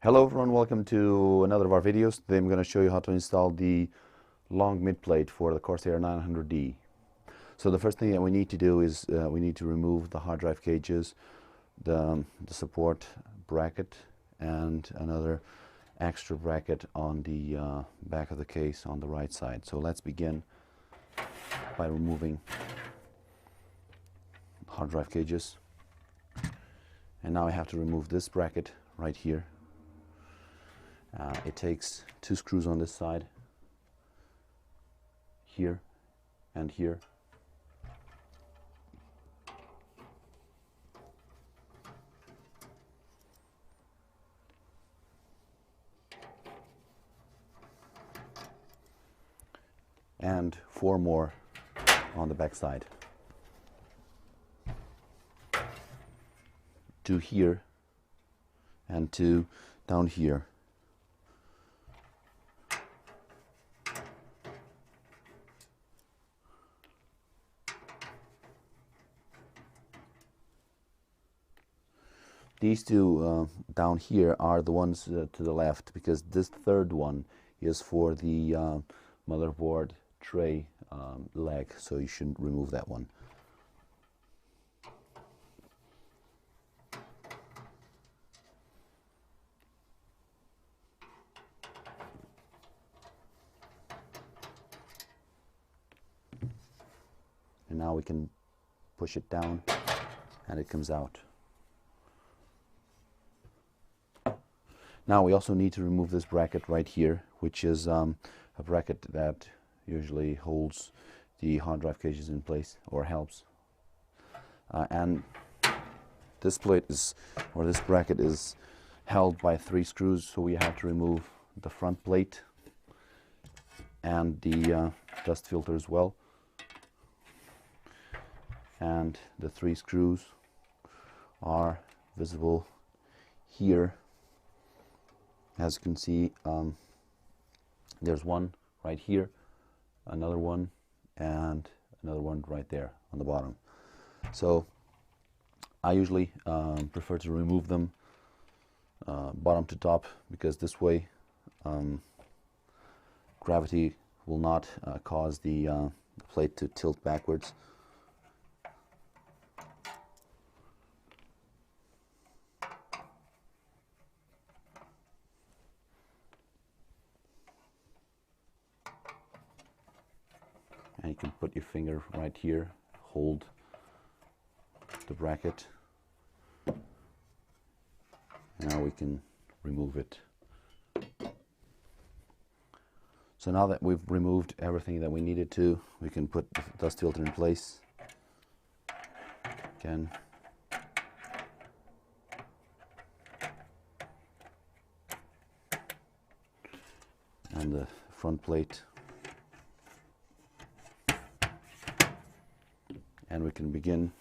Hello everyone, welcome to another of our videos. Today I'm going to show you how to install the long mid-plate for the Corsair 900D. So the first thing that we need to do is we need to remove the hard drive cages, the support bracket, and another extra bracket on the back of the case on the right side. So let's begin by removing hard drive cages. And now I have to remove this bracket right here. It takes 2 screws on this side, here and here. And 4 more on the back side. 2 here and 2 down here. These 2 down here are the ones to the left, because this third one is for the motherboard tray leg, so you shouldn't remove that one. And now we can push it down and it comes out. Now we also need to remove this bracket right here, which is a bracket that usually holds the hard drive cages in place, or helps. And this plate is, or this bracket is held by 3 screws, so we have to remove the front plate and the dust filter as well. And the 3 screws are visible here. As you can see, there's one right here, another one, and another one right there on the bottom. So I usually prefer to remove them bottom to top, because this way gravity will not cause the plate to tilt backwards. And you can put your finger right here, hold the bracket. Now we can remove it. So now that we've removed everything that we needed to, we can put the dust filter in place. Again. And the front plate. And we can begin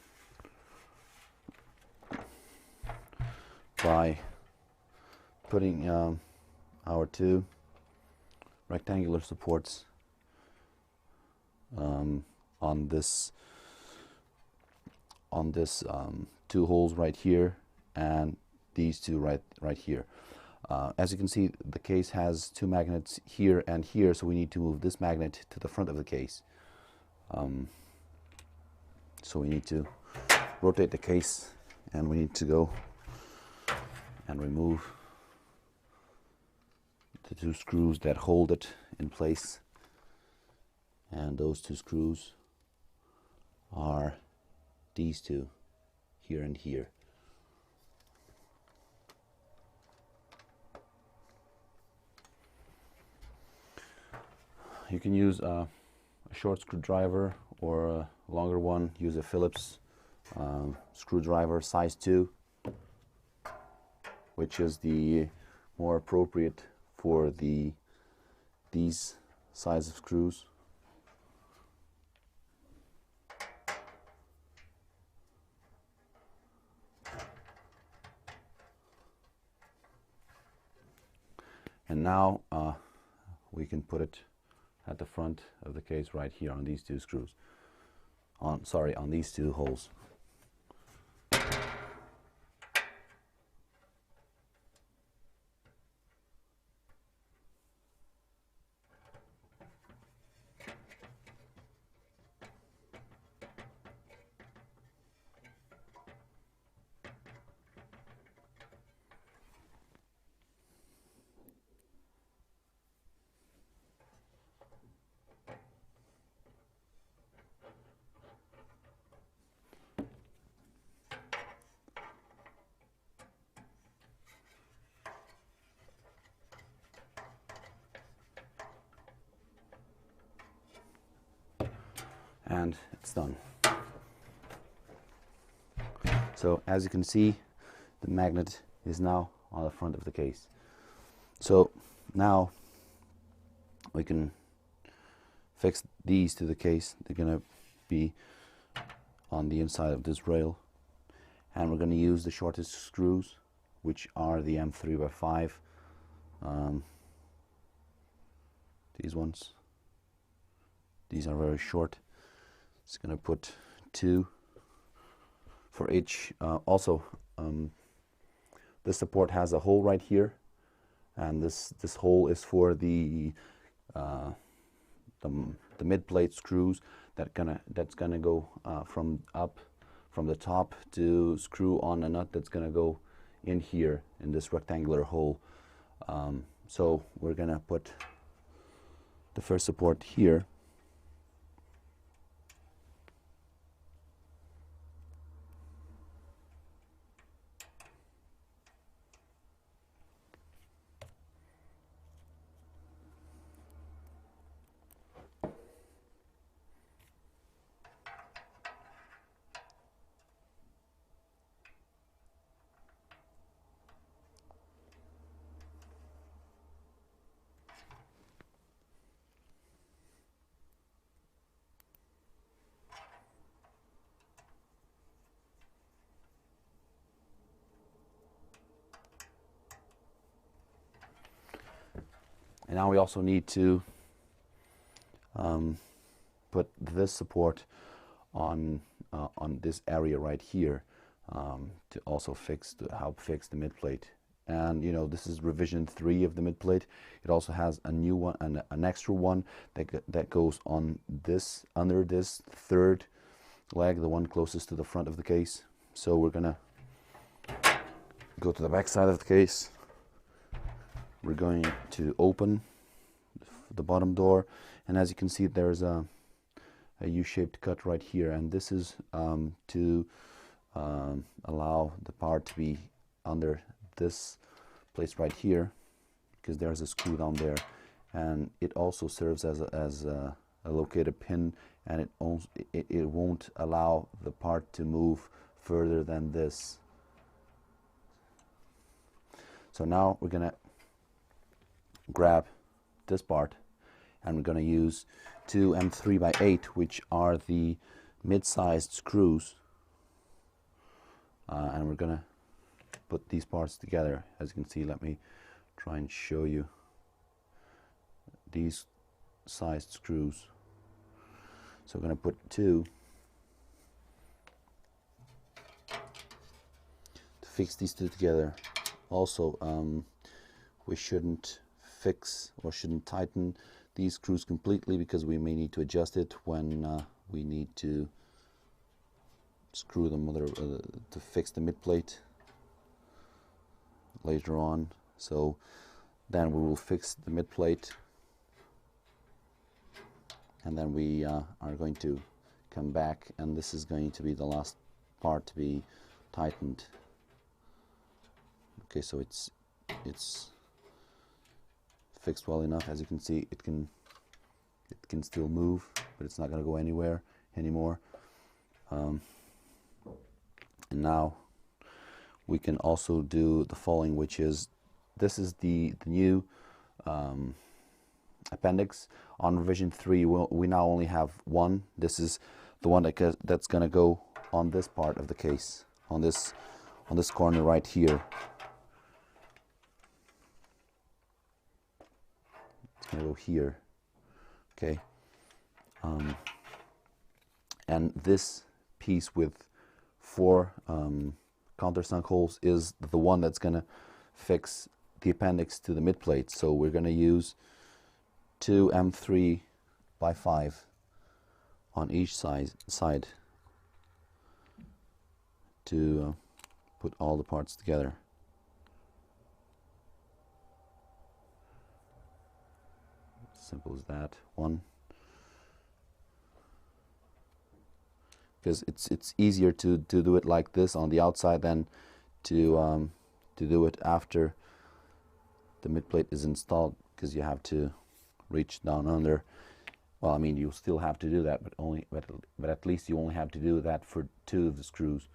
by putting our 2 rectangular supports on this 2 holes right here, and these 2 right here. As you can see, the case has 2 magnets here and here, so we need to move this magnet to the front of the case. So we need to rotate the case, and we need to go and remove the 2 screws that hold it in place. And those 2 screws are these 2, here and here. You can use a short screwdriver, or a longer one. Use a Phillips screwdriver size 2, which is the more appropriate for these size of screws. And now we can put it at the front of the case right here on these 2 screws. On these 2 holes. and it's done. So as you can see, the magnet is now on the front of the case. So now we can fix these to the case. They're going to be on the inside of this rail, and we're going to use the shortest screws, which are the M3x5. These ones. These are very short. It's going to put 2 for each. This support has a hole right here, and this hole is for the mid-plate screws that's gonna go from the top to screw on a nut that's gonna go in here in this rectangular hole. So we're gonna put the first support here. And now we also need to put this support on this area right here to also help fix the midplate. And you know, this is revision 3 of the midplate. It also has a new one and an extra one that goes on this, under this third leg, the one closest to the front of the case. So we're gonna go to the back side of the case. We're going to open the bottom door, and as you can see, there's a U-shaped cut right here, and this is to allow the part to be under this place right here, because there's a screw down there, and it also serves as a locator pin, and it won't allow the part to move further than this. So now we're gonna grab this part, and we're going to use 2 M3x8, which are the mid-sized screws, and we're going to put these parts together. As you can see, let me try and show you these sized screws. So we're going to put 2 to fix these 2 together. Also, we shouldn't tighten these screws completely, because we may need to adjust it when we need to screw them to fix the midplate later on. So then we will fix the midplate, and then we are going to come back, and this is going to be the last part to be tightened. Okay, so it's fixed well enough. As you can see, it can still move, but it's not going to go anywhere anymore. And now we can also do the following, which is, this is the new appendix. On revision 3, we now only have one. This is the one that's going to go on this part of the case, on this corner right here. Go here, okay, and this piece with 4 countersunk holes is the one that's gonna fix the appendix to the midplate. So we're gonna use 2 M3x5 on each side to put all the parts together. Simple as that. One, because it's easier to do it like this on the outside than to do it after the midplate is installed, because you have to reach down under. Well, I mean, you still have to do that, but at least you only have to do that for 2 of the screws.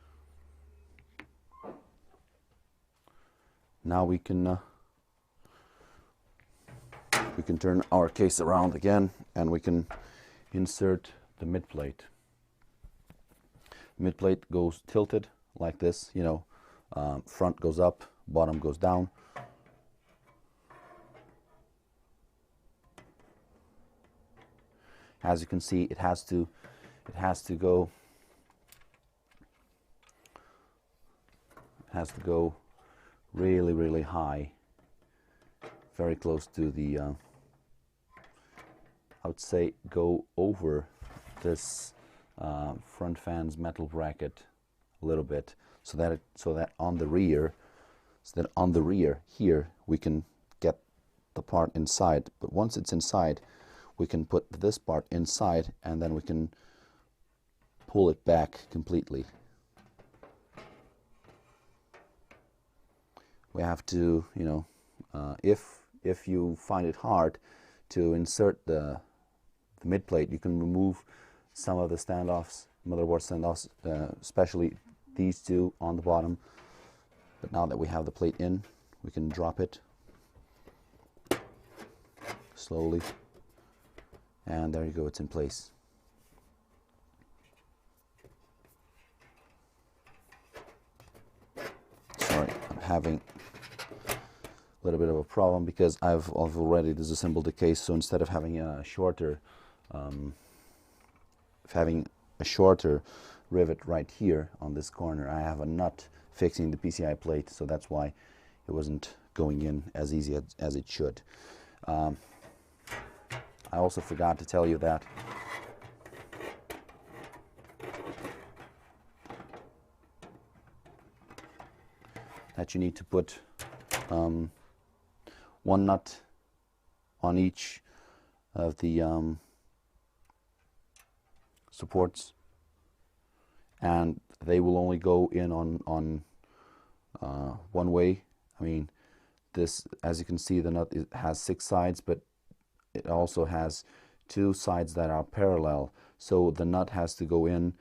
Now we can turn our case around again, and we can insert the midplate. Midplate goes tilted like this, you know, front goes up, bottom goes down. As you can see, it has to go really, really high, very close to the I would say go over this front fan's metal bracket a little bit, so that on the rear here we can get the part inside. But once it's inside, we can put this part inside, and then we can pull it back completely. We have to, you know, if you find it hard to insert the midplate, you can remove some of the standoffs, motherboard standoffs, especially these two on the bottom. But now that we have the plate in, we can drop it slowly, and there you go, it's in place. Sorry, I'm having a little bit of a problem because I've already disassembled the case, so instead of having a shorter rivet right here on this corner, I have a nut fixing the PCI plate, so that's why it wasn't going in as easy as it should. I also forgot to tell you that you need to put one nut on each of the supports, and they will only go in on one way. I mean, this, as you can see, the nut has 6 sides, but it also has 2 sides that are parallel, so the nut has to go in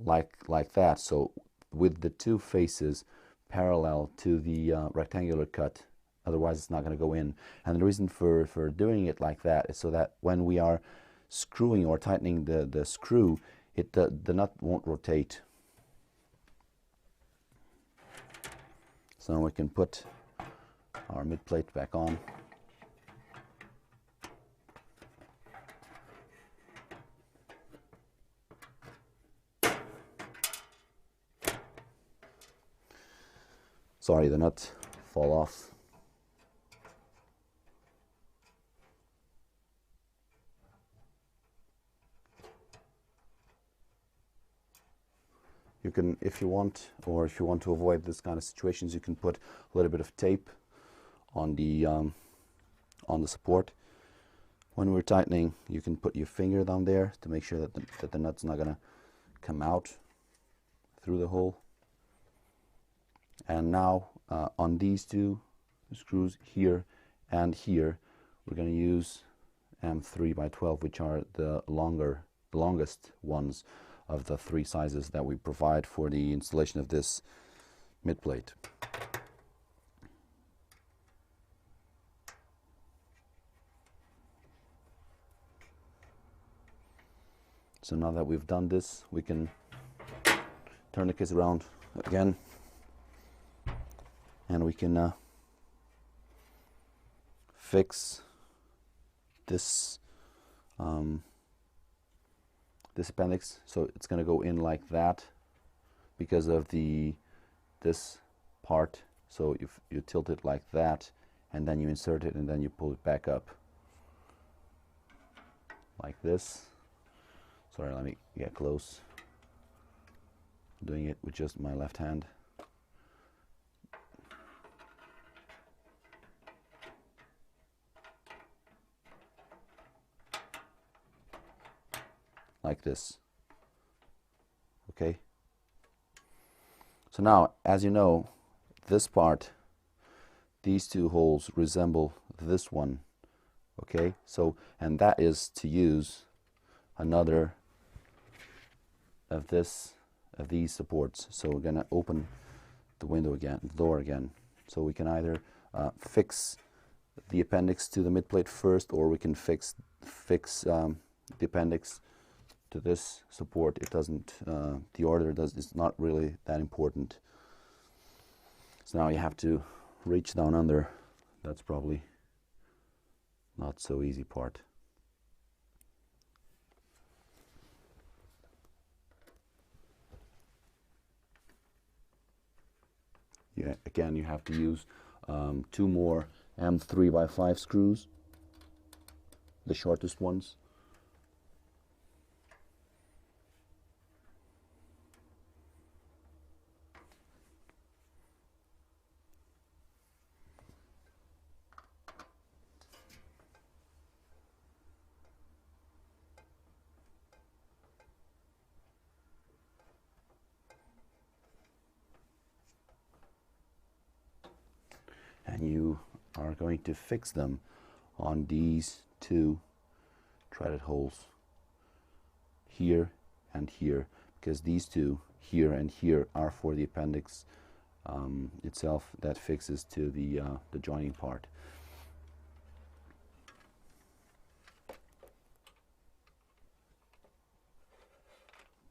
like that, so with the 2 faces parallel to the rectangular cut, otherwise it's not going to go in. And the reason for doing it like that is so that when we are screwing or tightening the screw, the nut won't rotate. So now we can put our midplate back on. Sorry, the nut fall off. You can, if you want, or if you want to avoid this kind of situations, you can put a little bit of tape on the support. When we're tightening, you can put your finger down there to make sure that the nut's not gonna come out through the hole. And now on these 2 screws here and here, we're going to use M3x12, which are the longest ones of the 3 sizes that we provide for the installation of this midplate. So now that we've done this, we can turn the case around again, and we can fix this this appendix. So it's going to go in like that because of this part. So if you tilt it like that, and then you insert it, and then you pull it back up like this. Sorry, let me get close. I'm doing it with just my left hand. Like this. Okay. So now, as you know, this part, these 2 holes resemble this one Okay, so, and that is to use another of these supports. So we're going to open the window again, the door again. So we can either fix the appendix to the midplate first, or we can fix the appendix to this support. It doesn't, the order does, it's not really that important. So now you have to reach down under. That's probably not so easy part. Yeah, again, you have to use 2 more M3x5 screws, the shortest ones. And you are going to fix them on these 2 threaded holes here and here, because these 2 here and here are for the appendix itself that fixes to the joining part.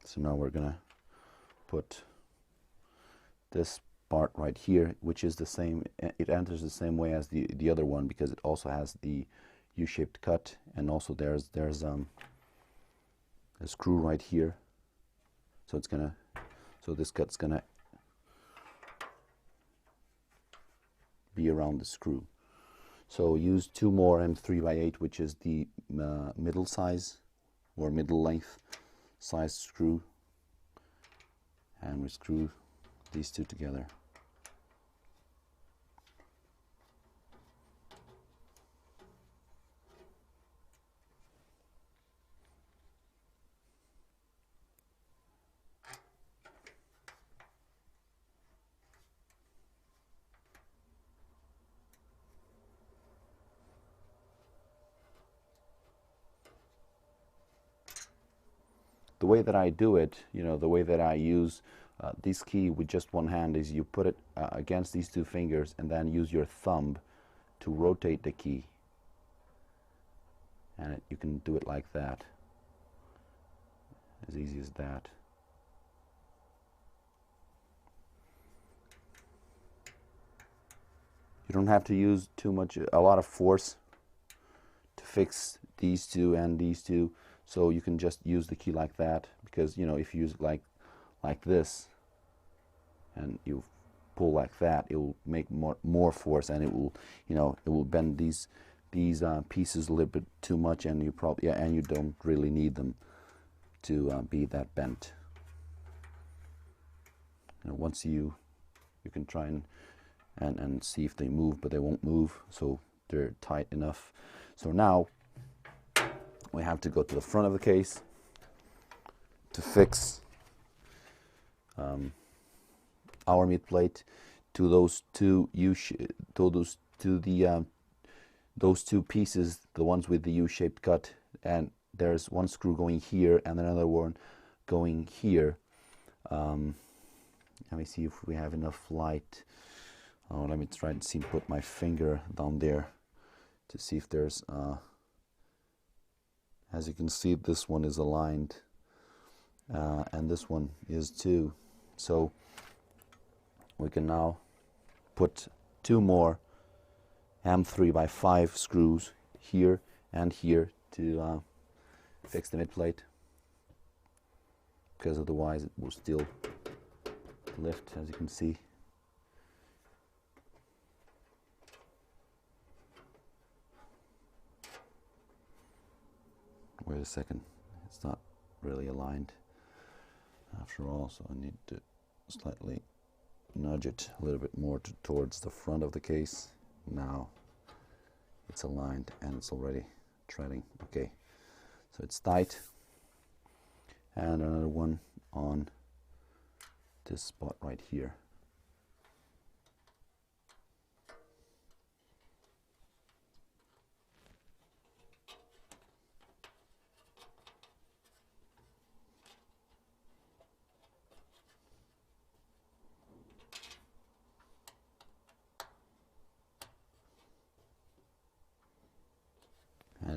So now we're gonna put this part right here, which is the same, it enters the same way as the other one, because it also has the U-shaped cut, and also there's a screw right here. So it's gonna, so this cut's gonna be around the screw. So use 2 more M3x8, which is the middle size or middle length size screw, and we screw these 2 together. The way that I do it, you know, the way that I use this key with just one hand is you put it against these 2 fingers and then use your thumb to rotate the key. And you can do it like that, as easy as that. You don't have to use a lot of force to fix these 2 and these 2. So you can just use the key like that, because, you know, if you use it like this and you pull like that, it will make more force, and it will, you know, it will bend these pieces a little bit too much, and you probably, yeah, and you don't really need them to be that bent. You know, once you can try and see if they move, but they won't move, so they're tight enough. So now we have to go to the front of the case to fix our midplate to those 2 those 2 pieces, the ones with the U-shaped cut, and there's one screw going here and another one going here. Let me see if we have enough light. Oh, let me try and see, put my finger down there to see if there's as you can see, this one is aligned, and this one is too. So we can now put 2 more M3x5 screws here and here to fix the midplate, because otherwise it will still lift, as you can see. Wait a second, it's not really aligned after all, so I need to slightly nudge it a little bit more towards the front of the case. Now it's aligned and it's already threading. Okay, so it's tight, and another one on this spot right here.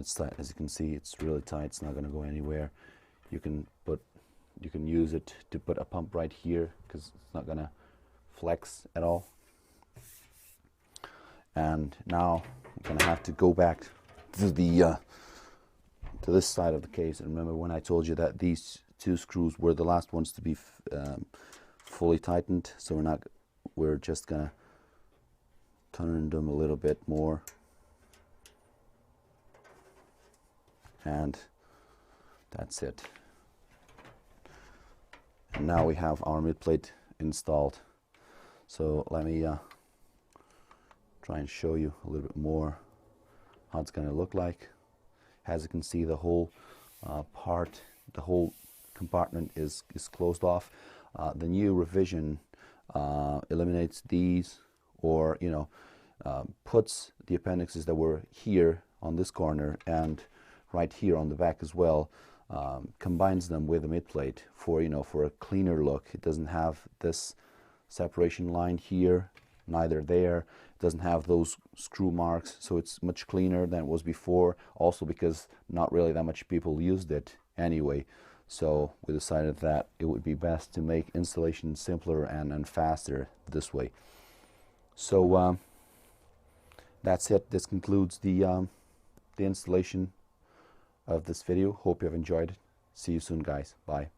it's tight. As you can see, it's really tight. It's not going to go anywhere. You can use it to put a pump right here because it's not going to flex at all. And now I'm going to have to go back to the to this side of the case. And remember when I told you that these two screws were the last ones to be fully tightened, so we're just gonna turn them a little bit more, and that's it. And now we have our mid plate installed. So let me try and show you a little bit more how it's going to look like. As you can see, the whole the whole compartment is closed off. The new revision eliminates these, or puts the appendixes that were here on this corner and right here on the back as well, combines them with a mid plate for for a cleaner look. It doesn't have this separation line here, neither there. It doesn't have those screw marks, so it's much cleaner than it was before. Also because not really that much people used it anyway, so we decided that it would be best to make installation simpler and faster this way. So that's it. This concludes the installation of this video. Hope you have enjoyed it. See you soon, guys. Bye.